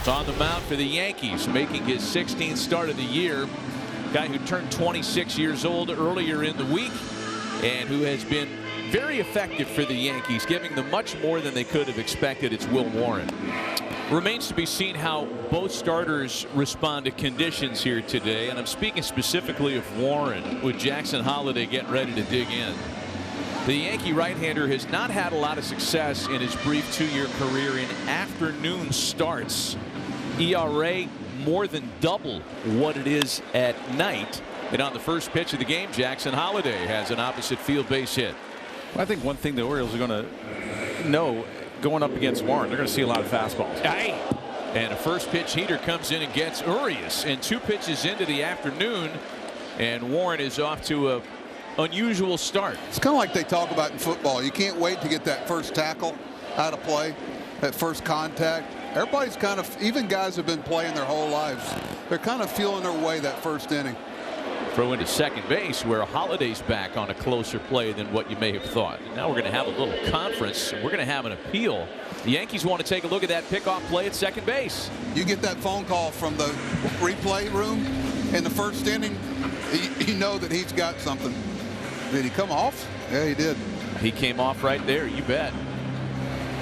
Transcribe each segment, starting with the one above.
It's on the mound for the Yankees, making his 16th start of the year. Guy who turned 26 years old earlier in the week and who has been very effective for the Yankees, giving them much more than they could have expected. It's Will Warren. Remains to be seen how both starters respond to conditions here today, and I'm speaking specifically of Warren, with Jackson Holliday getting ready to dig in. The Yankee right-hander has not had a lot of success in his brief 2-year career in afternoon starts. ERA more than double what it is at night. And on the first pitch of the game, Jackson Holliday has an opposite field base hit. I think one thing the Orioles are going to know going up against Warren, they're going to see a lot of fastballs. Aye. And a first pitch heater comes in and gets Urias. And 2 pitches into the afternoon, and Warren is off to a unusual start. It's kind of like they talk about in football. You can't wait to get that first tackle out of play, that first contact. Everybody's kind of, even guys who've been playing their whole lives, they're kind of feeling their way that first inning. Throw into second base, where Holliday's back on a closer play than what you may have thought. And now we're going to have a little conference. We're going to have an appeal. The Yankees want to take a look at that pickoff play at second base. You get that phone call from the replay room in the first inning, you know that he's got something. Did he come off? Yeah, he did. He came off right there, you bet.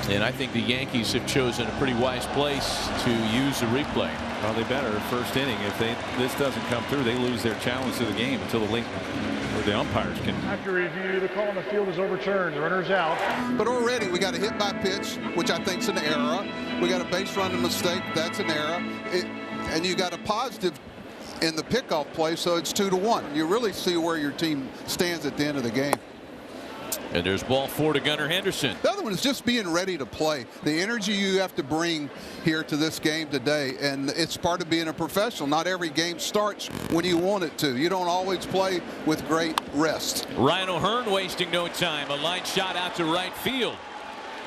And I think the Yankees have chosen a pretty wise place to use the replay. Well, they better. First inning, if this doesn't come through, they lose their challenge to the game until the umpires can. After review, the call on the field is overturned. The runner's out. But already we got a hit by pitch, which I think is an error. We got a base running mistake. That's an error. And you got a positive in the pickoff play, so it's 2-1. You really see where your team stands at the end of the game. And there's ball 4 to Gunnar Henderson. The other one is just being ready to play. The energy you have to bring here to this game today, and it's part of being a professional. Not every game starts when you want it to. You don't always play with great rest. Ryan O'Hearn wasting no time. A line shot out to right field.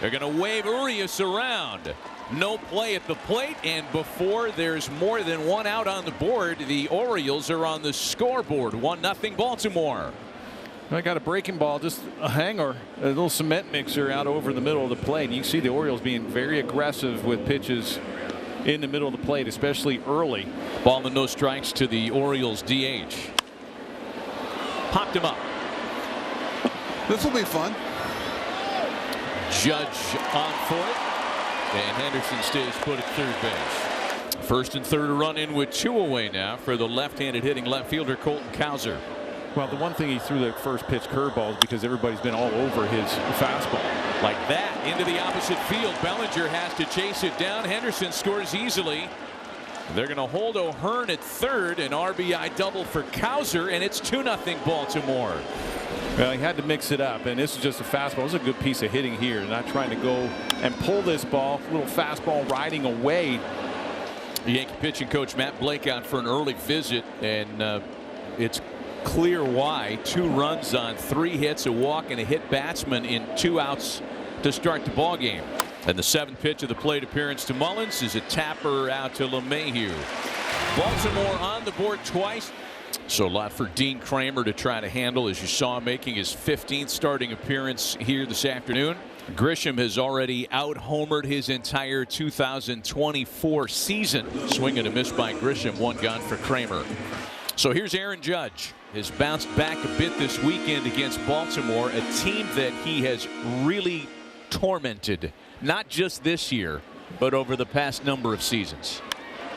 They're going to wave Urias around. No play at the plate, and before there's more than one out on the board, the Orioles are on the scoreboard. 1-0 Baltimore. I got a breaking ball, just a hanger, a little cement mixer out over the middle of the plate. And you see the Orioles being very aggressive with pitches in the middle of the plate, especially early. Ball and no strikes to the Orioles DH. Popped him up. This will be fun. Judge on for it. And Henderson stays put at third base. First and third, a run in with 2 away now for the left-handed hitting left fielder Colton Cowser. Well, the one thing he threw the first pitch curveball is because everybody's been all over his fastball. Like that, into the opposite field. Bellinger has to chase it down. Henderson scores easily. They're going to hold O'Hearn at third, an RBI double for Cowser, and it's 2-0 Baltimore. Well, he had to mix it up, and this is just a fastball. It was a good piece of hitting here, not trying to go and pull this ball. A little fastball riding away. The Yankee pitching coach Matt Blake out for an early visit, and it's clear why. 2 runs on 3 hits, a walk, and a hit batsman in 2 outs to start the ball game. And the 7th pitch of the plate appearance to Mullins is a tapper out to LeMahieu. Baltimore on the board twice. So a lot for Dean Kramer to try to handle, as you saw him making his 15th starting appearance here this afternoon. Grisham has already out-homered his entire 2024 season. Swing and a miss by Grisham, 1 gone for Kramer. So here's Aaron Judge. Has bounced back a bit this weekend against Baltimore, a team that he has really tormented, not just this year, but over the past number of seasons.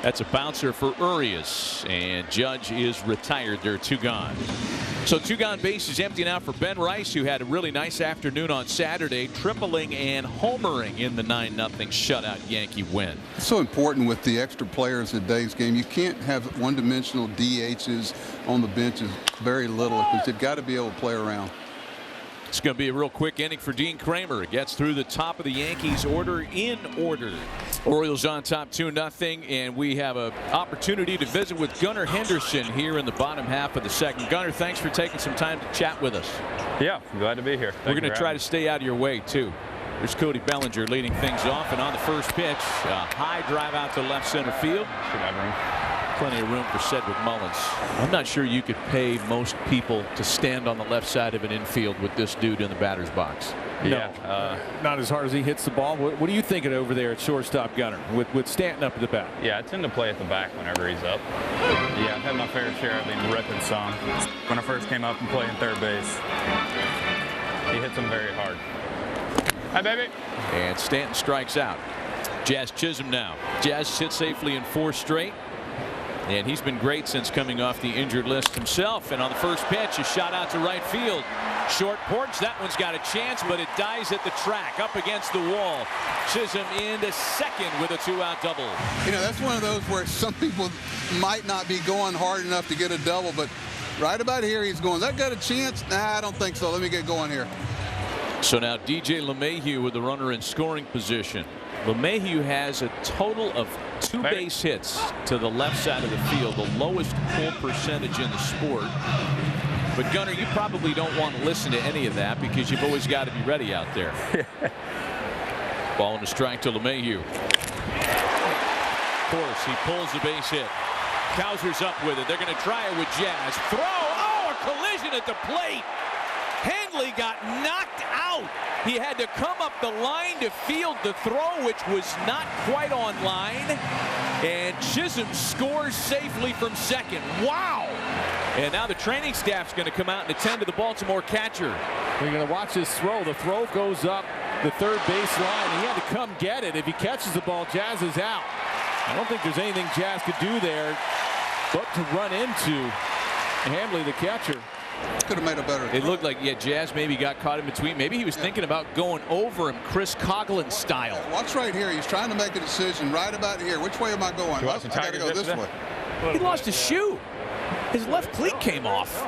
That's a bouncer for Urias, and Judge is retired. There are 2 gone. So 2 gone, bases empty now for Ben Rice, who had a really nice afternoon on Saturday, tripling and homering in the 9-0 shutout Yankee win. It's so important with the extra players in today's game. You can't have one-dimensional DHs on the benches, very little, because you've got to be able to play around. It's going to be a real quick inning for Dean Kramer. It gets through the top of the Yankees order in order. Orioles on top 2-0, and we have an opportunity to visit with Gunnar Henderson here in the bottom half of the second. Gunnar, thanks for taking some time to chat with us. Yeah, I'm glad to be here. We're going to try to stay out of your way, too. There's Cody Bellinger leading things off, and on the first pitch, a high drive out to left center field. Plenty of room for Cedric Mullins. I'm not sure you could pay most people to stand on the left side of an infield with this dude in the batter's box. No, not as hard as he hits the ball. What are you thinking over there at shortstop, Gunner, with Stanton up at the bat? Yeah, I tend to play at the back whenever he's up. Yeah, I've had my fair share of him ripping some. When I first came up and playing third base, he hits them very hard. Hi, baby. And Stanton strikes out. Jazz Chisholm now. Jazz sits safely in 4 straight. And he's been great since coming off the injured list himself. And on the first pitch, a shot out to right field. Short porch. That one's got a chance, but it dies at the track up against the wall. Chisholm into second with a 2-out double. You know, that's one of those where some people might not be going hard enough to get a double, but right about here he's going, that got a chance? Nah, I don't think so. Let me get going here. So now DJ LeMahieu with the runner in scoring position. LeMahieu has a total of 2 base hits to the left side of the field, the lowest pull percentage in the sport. But Gunner, you probably don't want to listen to any of that because you've always got to be ready out there. Ball and a strike to LeMahieu. Of course, he pulls the base hit. Cowser's up with it. They're going to try it with Jazz. Throw! Oh, a collision at the plate. Handley got knocked out. He had to come up the line to field the throw, which was not quite on line. And Chisholm scores safely from second. Wow! And now the training staff's going to come out and attend to the Baltimore catcher. We're going to watch this throw. The throw goes up the third base line. He had to come get it. If he catches the ball, Jazz is out. I don't think there's anything Jazz could do there but to run into Handley, the catcher. Could have made a better throw. It looked like, yeah, Jazz maybe got caught in between. Maybe he was thinking about going over him, Chris Coughlin style. Watch right here. He's trying to make a decision right about here. Which way am I going? I got to go this way. He lost his shoe. His left cleat came off.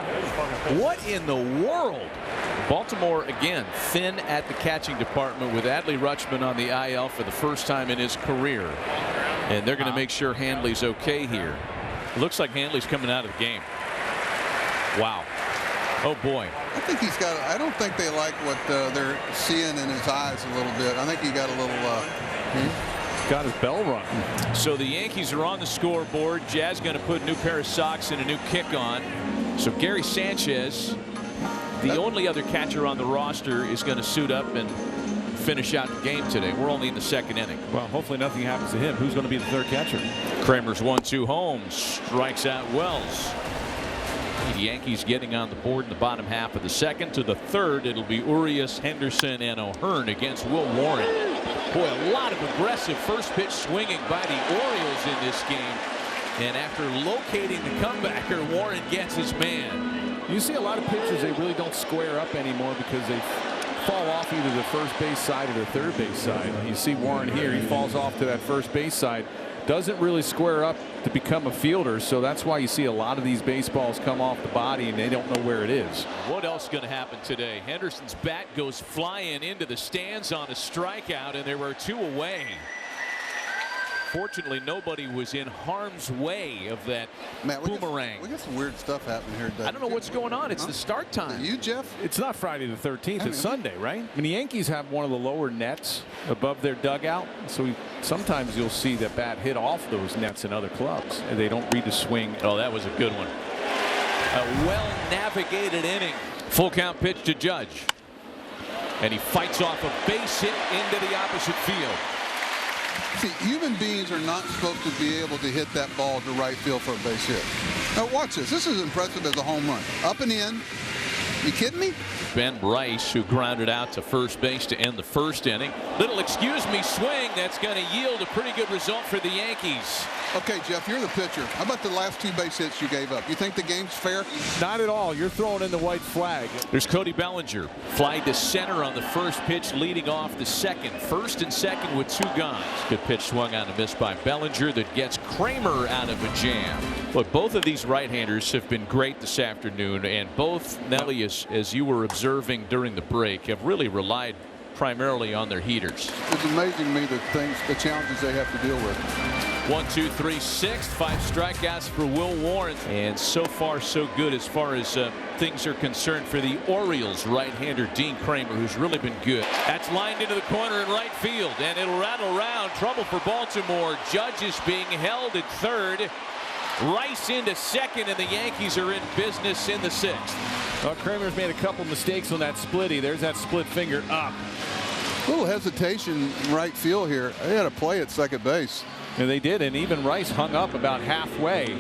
What in the world? Baltimore, again, thin at the catching department with Adley Rutschman on the IL for the first time in his career. And they're going to make sure Handley's okay here. It looks like Handley's coming out of the game. Wow. Oh, boy. I think he's got, I don't think they like what they're seeing in his eyes a little bit. I think he got a little, got his bell rung. So the Yankees are on the scoreboard. Jazz going to put a new pair of socks and a new kick on. So Gary Sanchez, the only other catcher on the roster, is going to suit up and finish out the game today. We're only in the second inning. Well, hopefully nothing happens to him. Who's going to be the third catcher? Kramer's 1-2 home. Strikes out Wells. The Yankees getting on the board in the bottom half of the second. To the third, it'll be Urias, Henderson, and O'Hearn against Will Warren. Boy, a lot of aggressive first pitch swinging by the Orioles in this game. And after locating the comebacker, Warren gets his man. You see a lot of pitchers, they really don't square up anymore because they fall off either the first base side or the third base side. You see Warren here, he falls off to that first base side. Doesn't really square up to become a fielder, so that's why you see a lot of these baseballs come off the body and they don't know where it is. What else is going to happen today? Henderson's bat goes flying into the stands on a strikeout, and there were 2 away. Fortunately, nobody was in harm's way of that boomerang. We got some weird stuff happening here today. I don't know what's going on. It's the start time. You, Jeff? It's not Friday the 13th. It's Sunday, right? I mean, the Yankees have one of the lower nets above their dugout, so sometimes you'll see that bat hit off those nets in other clubs, and they don't read the swing. Oh, that was a good one. A well-navigated inning. Full count pitch to Judge. And he fights off a base hit into the opposite field. See, human beings are not supposed to be able to hit that ball to right field for a base hit. Now watch this. This is impressive as a home run. Up and in. You kidding me? Ben Bryce, who grounded out to first base to end the first inning. Little excuse me swing that's going to yield a pretty good result for the Yankees. Okay, Jeff, you're the pitcher. How about the last 2 base hits you gave up? You think the game's fair? Not at all. You're throwing in the white flag. There's Cody Bellinger. Fly to center on the first pitch, leading off the second. First and second with 2 guys. Good pitch swung on a miss by Bellinger that gets Kramer out of a jam. Look, both of these right-handers have been great this afternoon, and both, Nelly, as you were observing during the break, have really relied primarily on their heaters. It's amazing to me the challenges they have to deal with. 1, 2, 3, 6, 5 strikeouts for Will Warren, and so far so good as far as things are concerned for the Orioles right-hander Dean Kramer, who's really been good. That's lined into the corner in right field, and it'll rattle around. Trouble for Baltimore. Judge is being held at third. Rice into second, and the Yankees are in business in the 6th. Well, Kramer's made a couple mistakes on that splitty. There's that split finger up. A little hesitation in right field here. They had a play at second base. And they did, and even Rice hung up about halfway.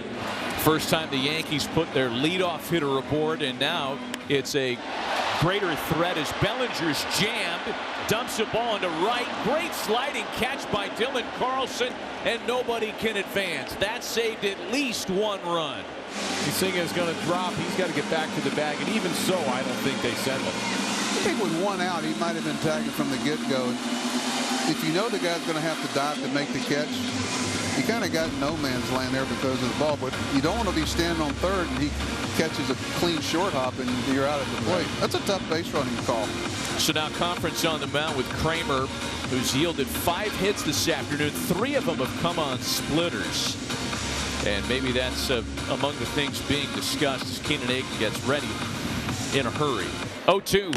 First time the Yankees put their leadoff hitter aboard, and now it's a greater threat as Bellinger's jammed, dumps a ball into right. Great sliding catch by Dylan Carlson, and nobody can advance. That saved at least 1 run. He's thinking it's going to drop. He's got to get back to the bag, and even so, I don't think they send him. I think with 1 out, he might have been tagging from the get-go. If you know the guy's going to have to dive to make the catch, you kind of got no man's land there because of the ball. But you don't want to be standing on third and he catches a clean short hop and you're out at the plate. That's a tough base running call. So now Conference on the mound with Kramer, who's yielded 5 hits this afternoon. 3 of them have come on splitters. And maybe that's among the things being discussed as Keenan Aiken gets ready in a hurry. 0-2.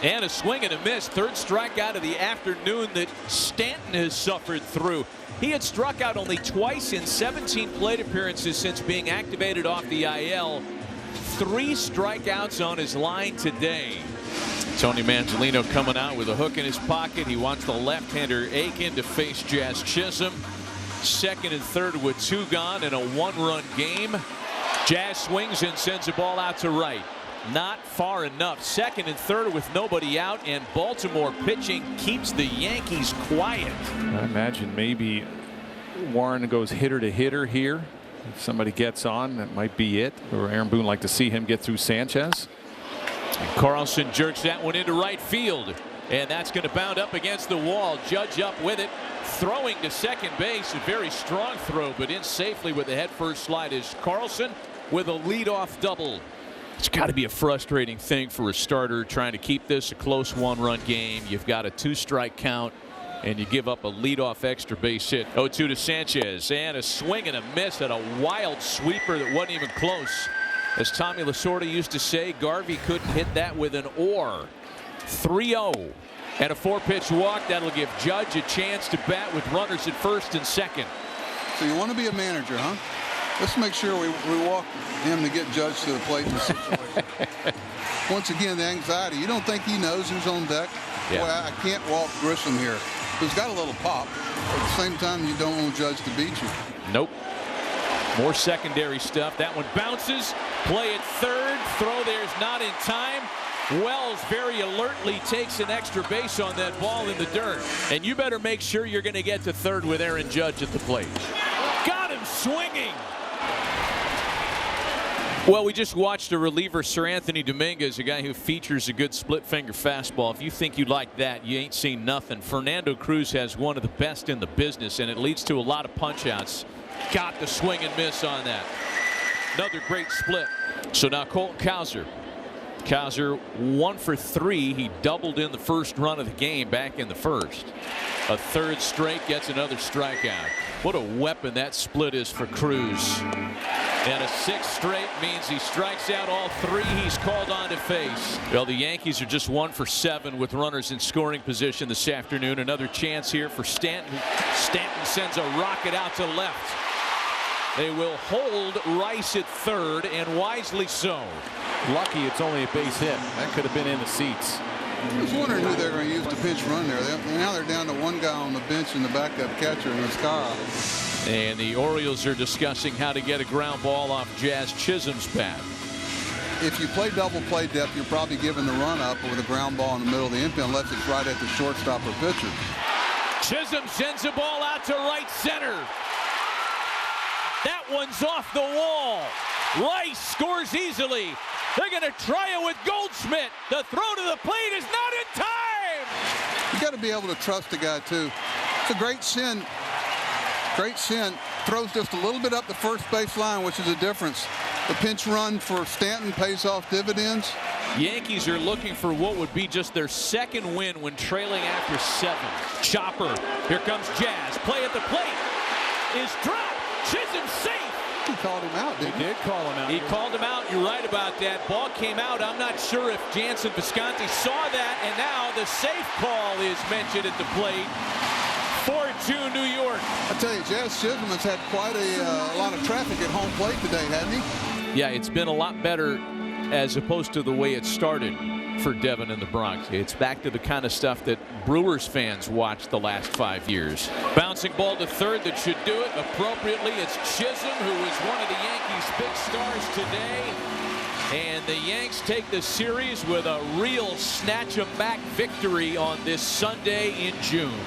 And a swing and a miss. 3rd strikeout of the afternoon that Stanton has suffered through. He had struck out only twice in 17 plate appearances since being activated off the IL. 3 strikeouts on his line today. Tony Manzolino coming out with a hook in his pocket. He wants the left-hander Aiken to face Jazz Chisholm. 2nd and 3rd with 2 gone in a 1-run game. Jazz swings and sends the ball out to right. Not far enough. 2nd and 3rd with nobody out, and Baltimore pitching keeps the Yankees quiet. I imagine maybe Warren goes hitter to hitter here. If somebody gets on, that might be it. Or Aaron Boone like to see him get through Sanchez. Carlson jerks that one into right field, and that's going to bound up against the wall. Judge up with it, throwing to second base. A very strong throw, but in safely with the head first slide is Carlson with a leadoff double. It's got to be a frustrating thing for a starter trying to keep this a close 1-run game. You've got a 2-strike count and you give up a leadoff extra base hit. 0-2 to Sanchez, and a swing and a miss at a wild sweeper that wasn't even close. As Tommy Lasorda used to say, Garvey couldn't hit that with an oar. 3-0 and a 4-pitch walk. That'll give Judge a chance to bat with runners at 1st and 2nd. So you want to be a manager, huh? Let's make sure we walk him to get Judge to the plate in this situation. Once again, the anxiety. You don't think he knows who's on deck? Yeah. Boy, I can't walk Grisham here. He's got a little pop. At the same time, you don't want Judge to beat you. Nope. More secondary stuff. That one bounces. Play at 3rd. Throw there's not in time. Wells very alertly takes an extra base on that ball in the dirt. And you better make sure you're going to get to 3rd with Aaron Judge at the plate. Got him swinging. Well, we just watched a reliever, Sir Anthony Dominguez, a guy who features a good split finger fastball. If you think you like that, you ain't seen nothing. Fernando Cruz has one of the best in the business, and it leads to a lot of punch outs. Got the swing and miss on that. Another great split. So now Colton Cowser. Cowser 1 for 3. He doubled in the first run of the game back in the 1st. A 3rd straight, gets another strikeout. What a weapon that split is for Cruz. And a 6th straight means he strikes out all 3 he's called on to face. Well, the Yankees are just 1 for 7 with runners in scoring position this afternoon. Another chance here for Stanton. Stanton sends a rocket out to left. They will hold Rice at 3rd, and wisely so. Lucky it's only a base hit. That could have been in the seats. I was wondering who they're going to use to pinch run there. Now they're down to 1 guy on the bench and the backup catcher, and it's Carl. And the Orioles are discussing how to get a ground ball off Jazz Chisholm's bat. If you play double play depth, you're probably giving the run up with a ground ball in the middle of the infield unless it's right at the shortstop or pitcher. Chisholm sends the ball out to right center. That one's off the wall. Rice scores easily. They're going to try it with Goldschmidt. The throw to the plate is not in time. You got to be able to trust the guy too. It's a great sin. Great sin. Throws just a little bit up the first base line, which is a difference. The pinch run for Stanton pays off dividends. Yankees are looking for what would be just their 2nd win when trailing after 7. Chopper. Here comes Jazz. Play at the plate is dropped. Chisholm safe. He called him out, didn't he? He did call him out. He called him out. You're right about that. Ball came out. I'm not sure if Jansen Visconti saw that, and now the safe call is mentioned at the plate. 4-2 New York. I tell you, Jazz Chisholm's had quite a lot of traffic at home plate today, hasn't he? Yeah, it's been a lot better as opposed to the way it started for Devin in the Bronx. It's back to the kind of stuff that Brewers fans watched the last 5 years. Bouncing ball to third that should do it appropriately. It's Chisholm, who is one of the Yankees' big stars today. And the Yanks take the series with a real snatch-em-back victory on this Sunday in June.